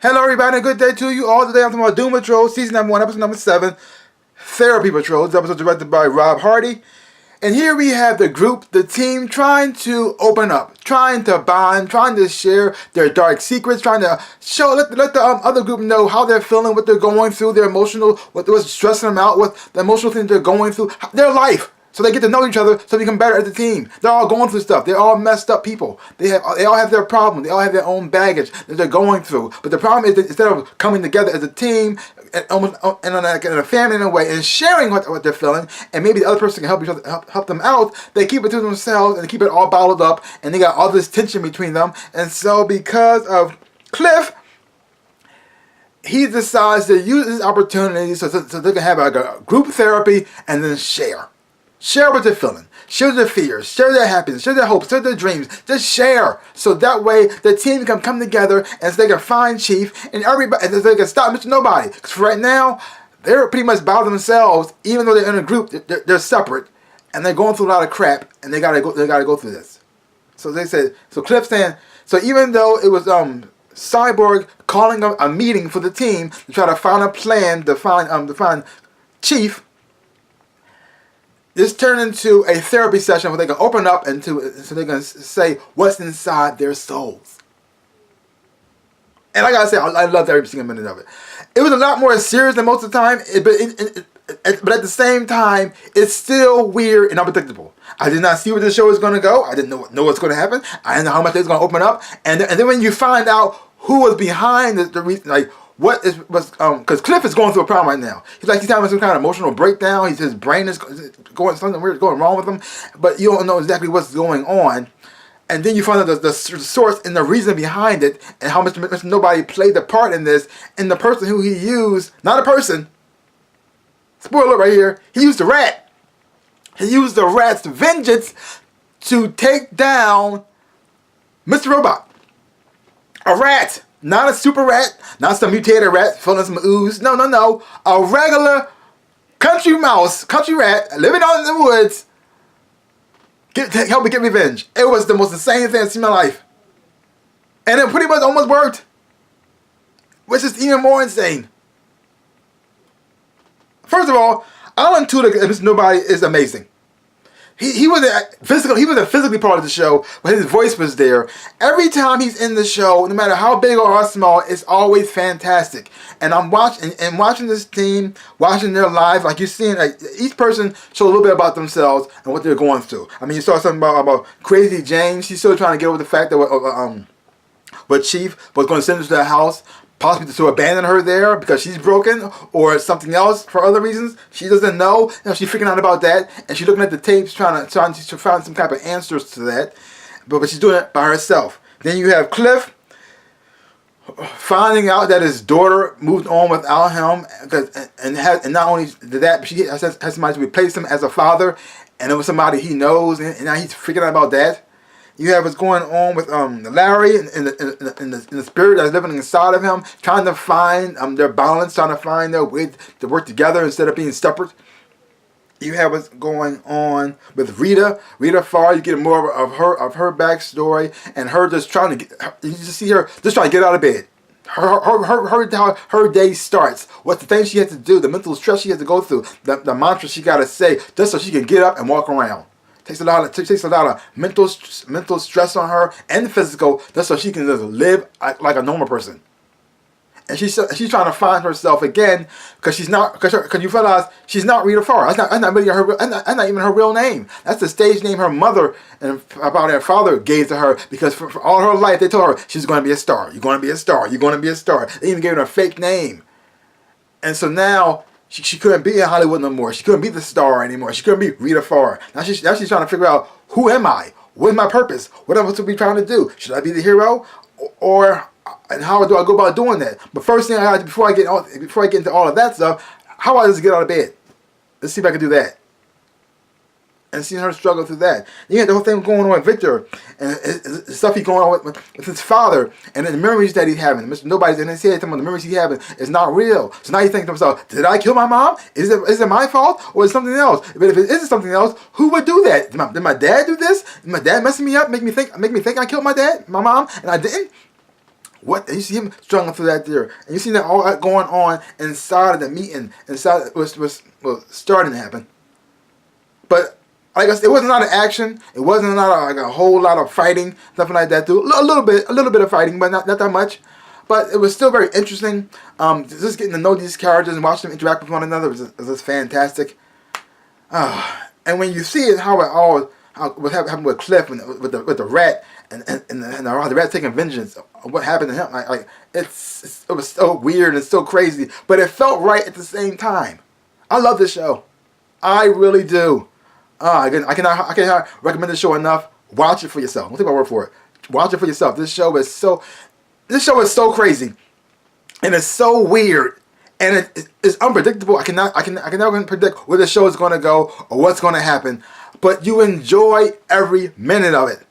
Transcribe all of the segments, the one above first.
Hello everybody, a good day to you all. Today I'm talking about Doom Patrol, Season number 1, Episode number 7, Therapy Patrol. This episode is directed by Rob Hardy. And here we have the group, the team, trying to open up, trying to bond, trying to share their dark secrets, trying to let the other group know how they're feeling, what they're going through, their emotional, what's stressing them out, what the emotional things they're going through, their life. So they get to know each other, so they become better as a team. They're all going through stuff. They're all messed up people. They all have their problems. They all have their own baggage that they're going through. But the problem is that instead of coming together as a team, almost in a family in a way, and sharing what they're feeling, and maybe the other person can help each other, help them out, they keep it to themselves and they keep it all bottled up, and they got all this tension between them. And so because of Cliff, he decides to use this opportunity so they can have a group therapy and then share. Share what they're feeling. Share their fears. Share their happiness. Share their hopes. Share their dreams. Just share. So that way the team can come together and so they can find Chief and everybody, and so they can stop Mr. Nobody. Because right now, they're pretty much by themselves. Even though they're in a group, they're separate. And they're going through a lot of crap. And they gotta go through this. So they said, so Cliff saying, so even though it was Cyborg calling a meeting for the team to try to find a plan to find Chief, this turned into a therapy session where they can open up so they can say what's inside their souls. And I gotta say, I loved every single minute of it. It was a lot more serious than most of the time, but at the same time, it's still weird and unpredictable. I did not see where the show was going to go. I didn't know what's going to happen. I didn't know how much it was going to open up. And then when you find out who was behind the reason, like, because Cliff is going through a problem right now. He's having some kind of emotional breakdown. His brain is something weird going wrong with him, but you don't know exactly what's going on. And then you find out the source and the reason behind it, and how much Nobody played the part in this. And the person who he used, not a person. Spoiler right here. He used a rat. He used the rat's vengeance to take down Mr. Robot. A rat. Not a super rat, not some mutated rat full of some ooze. No. A regular country rat, living out in the woods. Help me get revenge. It was the most insane thing I've seen in my life. And it pretty much almost worked. Which is even more insane. First of all, Alan Tudyk and Mr. Nobody is amazing. He wasn't physically part of the show, but his voice was there. Every time he's in the show, no matter how big or how small, it's always fantastic. And I'm watching this team, watching their lives, like you're seeing, like each person show a little bit about themselves and what they're going through. I mean, you saw something about Crazy Jane. She's still trying to get over the fact that what Chief was going to send her to the house, possibly to abandon her there because she's broken or something else for other reasons. She doesn't know. She's freaking out about that, and she's looking at the tapes trying to find some type of answers to that. But she's doing it by herself. Then you have Cliff finding out that his daughter moved on without him, and not only that, but she has somebody to replace him as a father, and it was somebody he knows, and now he's freaking out about that. You have what's going on with Larry and the spirit that's living inside of him, trying to find their balance, trying to find their way to work together instead of being separate. You have what's going on with Rita Farr. You get more of her backstory, and her just trying to you just see her just trying to get out of bed. Her day starts. What's the thing she has to do, the mental stress she has to go through, the mantra she got to say just so she can get up and walk around. Takes a lot of mental stress on her and physical, just so she can just live like a normal person. And she's trying to find herself again because you realize she's not Rita Farr. That's not even her real name. That's the stage name her mother and about her father gave to her because for all her life they told her she's going to be a star. You're going to be a star. You're going to be a star. They even gave her a fake name. And so now She couldn't be in Hollywood no more. She couldn't be the star anymore. She couldn't be Rita Farr. Now she's trying to figure out, who am I? What is my purpose? What am I supposed to be trying to do? Should I be the hero? And how do I go about doing that? But first thing I got to, before I get into all of that stuff, how do I just get out of bed? Let's see if I can do that. And seeing her struggle through that. You had the whole thing going on with Victor and the stuff he's going on with his father and the memories that he's having. Mr. Nobody's in his head talking about the memories he's having is not real. So now you think to himself, did I kill my mom? Is it my fault or is it something else? But if it isn't something else, who would do that? Did my dad do this? Did my dad messing me up, make me think I killed my mom, and I didn't? what? And you see him struggling through that there, and you see that all that going on inside of the meeting, inside was starting to happen. But like I said, it wasn't a lot of action. It wasn't like a whole lot of fighting, something like that. Too a little bit of fighting, but not that much. But it was still very interesting. Just getting to know these characters and watching them interact with one another was just fantastic. And when you see it, how what happened with Cliff with the rat and the rat taking vengeance, what happened to him? Like it was so weird and so crazy, but it felt right at the same time. I love this show. I really do. I cannot recommend this show enough. Watch it for yourself. Don't take my word for it. Watch it for yourself. This show is so crazy, and it's so weird, and it's unpredictable. I cannot predict where the show is going to go or what's going to happen, but you enjoy every minute of it.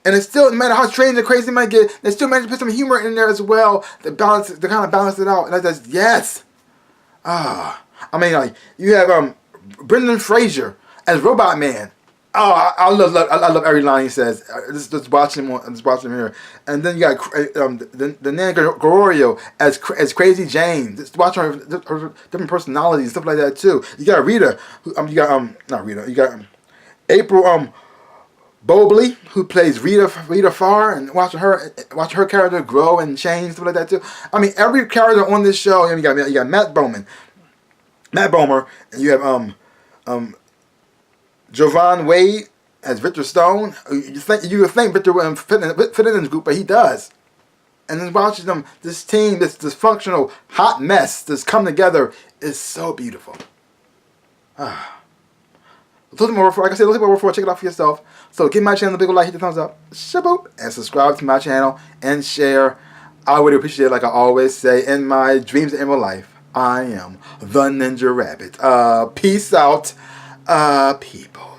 And it's still, no matter how strange and crazy it might get, they still manage to put some humor in there as well to kind of balance it out. And I just, yes. I mean, like, you have Brendan Fraser as Robot Man. Oh, I love every line he says. Just watching him here. And then you got the Nan Gregorio as Crazy Jane. Just watching her different personalities and stuff like that too. You got Rita, not Rita. You got April Bobley, who plays Rita Farr, and watching her character grow and change, stuff like that too. I mean, every character on this show. You got Matt Bomer, and you have Jovan Wade as Victor Stone. You would think Victor wouldn't fit in this group, but he does. And then watching them, this team, this dysfunctional hot mess, this come together is so beautiful. Like I said, check it out for yourself. So give my channel a big like, hit the thumbs up, shaboop, and subscribe to my channel and share. I would appreciate it, like I always say, in my dreams and in my life, I am the Ninja Rabbit. Peace out, people.